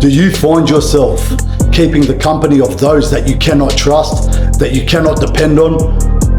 Do you find yourself keeping the company of those that you cannot trust, that you cannot depend on,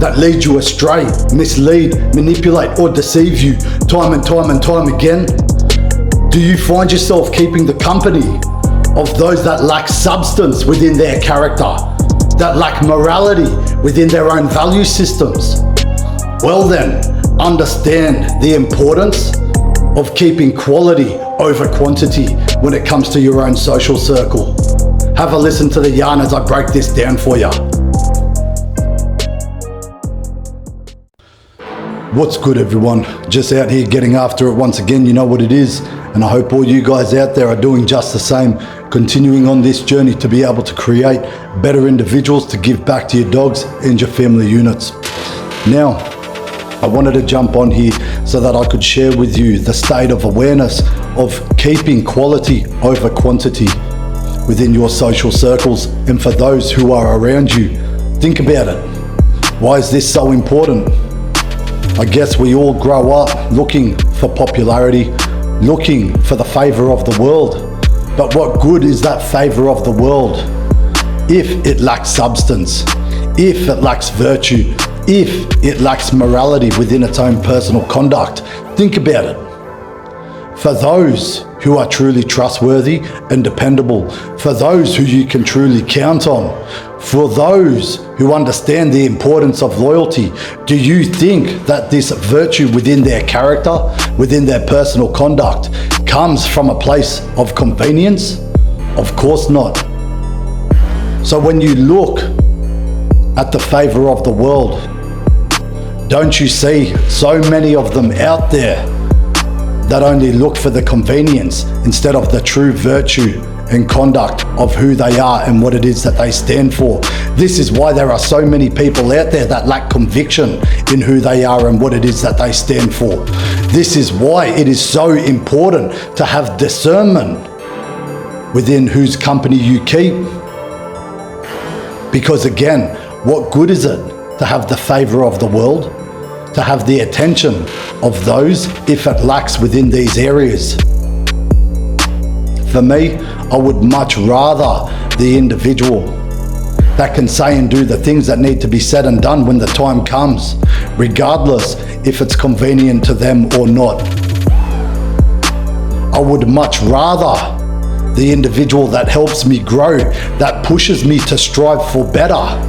that lead you astray, mislead, manipulate, or deceive you time and time again? Do you find yourself keeping the company of those that lack substance within their character, that lack morality within their own value systems? Well then, understand the importance of keeping quality over quantity when it comes to your own social circle. Have a listen to the yarn as I break this down for you. What's good, everyone? Just out here getting after it once again. You know what it is, and I hope all you guys out there are doing just the same, continuing on this journey to be able to create better individuals to give back to your dogs and your family units. Now, I wanted to jump on here so that I could share with you the state of awareness of keeping quality over quantity within your social circles and for those who are around you. Think about it. Why is this so important? I guess we all grow up looking for popularity, looking for the favor of the world. But what good is that favor of the world if it lacks substance, if it lacks virtue, if it lacks morality within its own personal conduct? Think about it. For those who are truly trustworthy and dependable, for those who you can truly count on, for those who understand the importance of loyalty, do you think that this virtue within their character, within their personal conduct, comes from a place of convenience? Of course not. So when you look at the favor of the world, don't you see so many of them out there that only look for the convenience instead of the true virtue and conduct of who they are and what it is that they stand for? This is why there are so many people out there that lack conviction in who they are and what it is that they stand for. This is why it is so important to have discernment within whose company you keep. Because again, what good is it to have the favor of the world, to have the attention of those if it lacks within these areas? For me, I would much rather the individual that can say and do the things that need to be said and done when the time comes, regardless if it's convenient to them or not. I would much rather the individual that helps me grow, that pushes me to strive for better,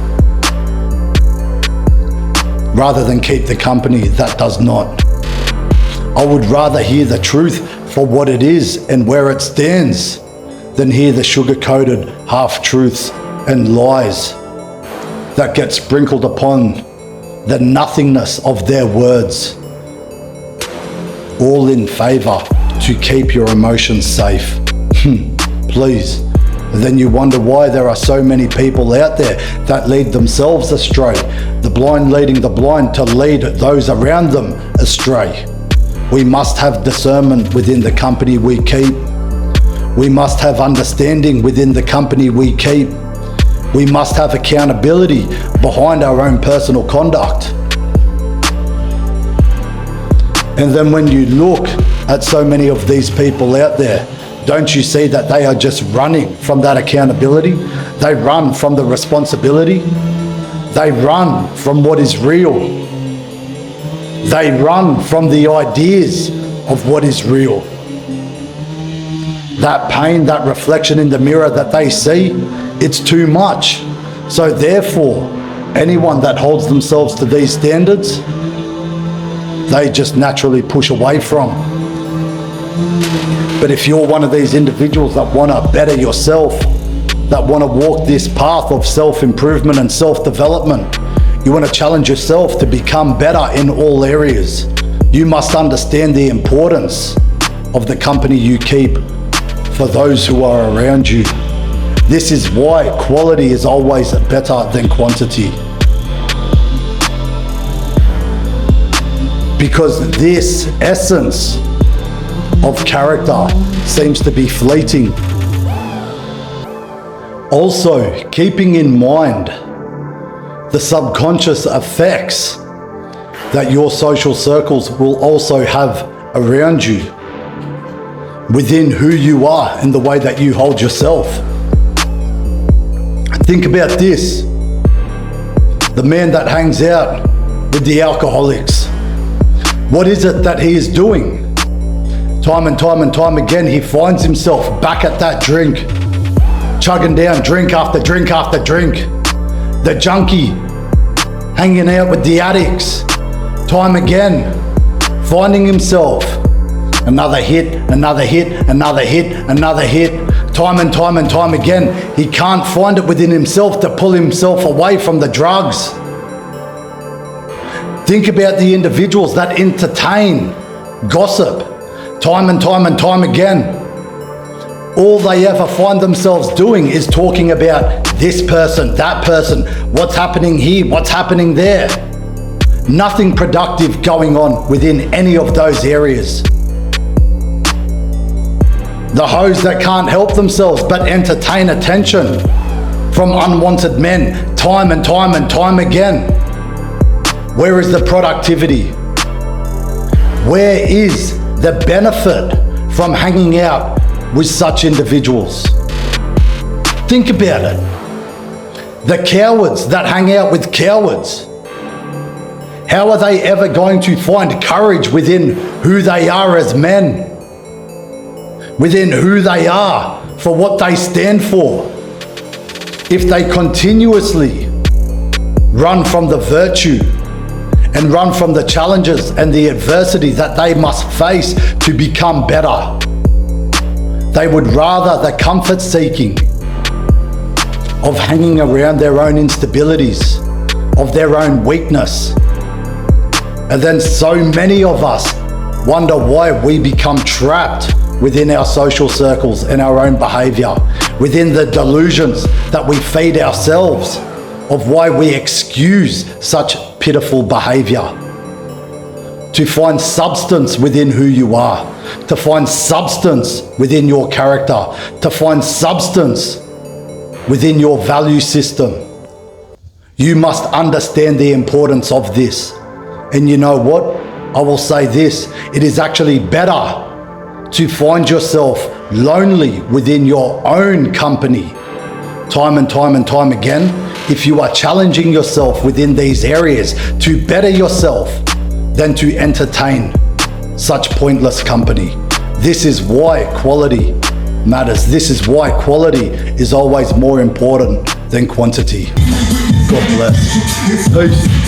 rather than keep the company that does not. I would rather hear the truth for what it is and where it stands than hear the sugar-coated half-truths and lies that get sprinkled upon the nothingness of their words, all in favor to keep your emotions safe. Please. And then you wonder why there are so many people out there that lead themselves astray, the blind leading the blind to lead those around them astray. We must have discernment within the company we keep. We must have understanding within the company we keep. We must have accountability behind our own personal conduct. And then when you look at so many of these people out there, don't you see that they are just running from that accountability? They run from the responsibility. They run from what is real. They run from the ideas of what is real. That pain, that reflection in the mirror that they see, it's too much. So therefore, anyone that holds themselves to these standards, they just naturally push away from. But if you're one of these individuals that want to better yourself, that want to walk this path of self-improvement and self-development, you want to challenge yourself to become better in all areas, you must understand the importance of the company you keep for those who are around you. This is why quality is always better than quantity. Because this essence of character seems to be fleeting. Also, keeping in mind the subconscious effects that your social circles will also have around you. within who you are and the way that you hold yourself. Think about this. The man that hangs out with the alcoholics, what is it that he is doing? Time and time and time again, he finds himself back at that drink, chugging down drink after drink after drink. The junkie hanging out with the addicts, time again, finding himself another hit, another hit, another hit, another hit, time and time and time again. He can't find it within himself to pull himself away from the drugs. Think about the individuals that entertain gossip time and time and time again. All they ever find themselves doing is talking about this person, that person, what's happening here, what's happening there. Nothing productive going on within any of those areas. The hoes that can't help themselves but entertain attention from unwanted men time and time and time again. Where is the productivity? Where is the benefit from hanging out with such individuals? Think about it. The cowards that hang out with cowards, how are they ever going to find courage within who they are as men? Within who they are, for what they stand for, if they continuously run from the virtue and run from the challenges and the adversity that they must face to become better. They would rather the comfort seeking of hanging around their own instabilities, of their own weakness. And then so many of us wonder why we become trapped within our social circles and our own behavior, within the delusions that we feed ourselves of why we excuse such pitiful behavior. To find substance within who you are, to find substance within your character, to find substance within your value system. You must understand the importance of this. And you know what? I will say this, it is actually better to find yourself lonely within your own company time and time and time again, if you are challenging yourself within these areas to better yourself, than to entertain such pointless company. This is why quality matters. This is why quality is always more important than quantity. God bless. Peace.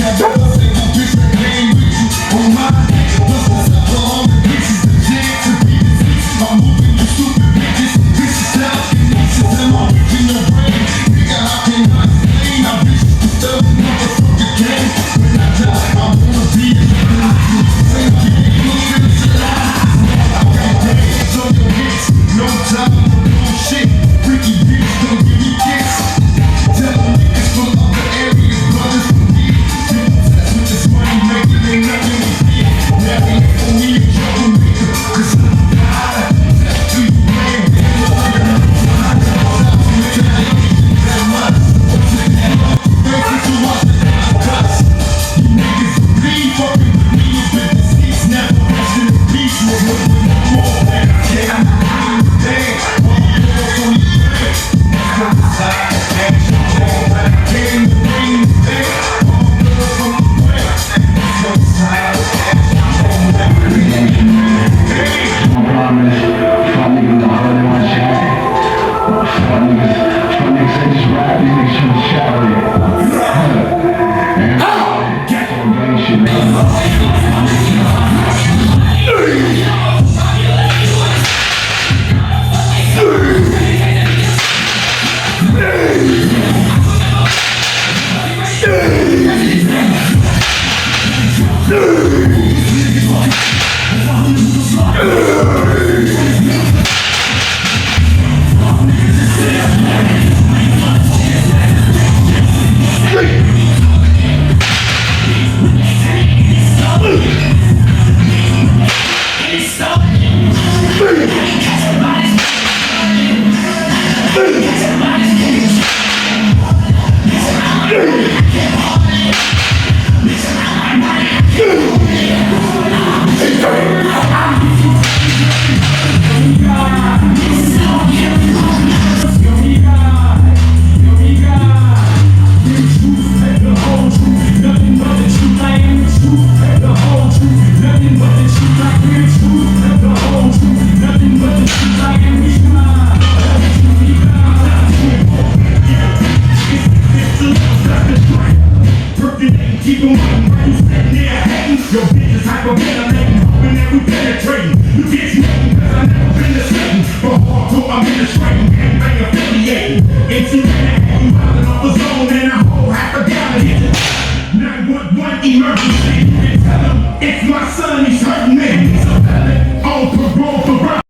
keep them running while you sitting there hating. Your bitch is hyperventilating, hoping that we penetrating. You get nothing cause I never been the same. But hardcore, I'm in the straight, gang bang affiliating. MC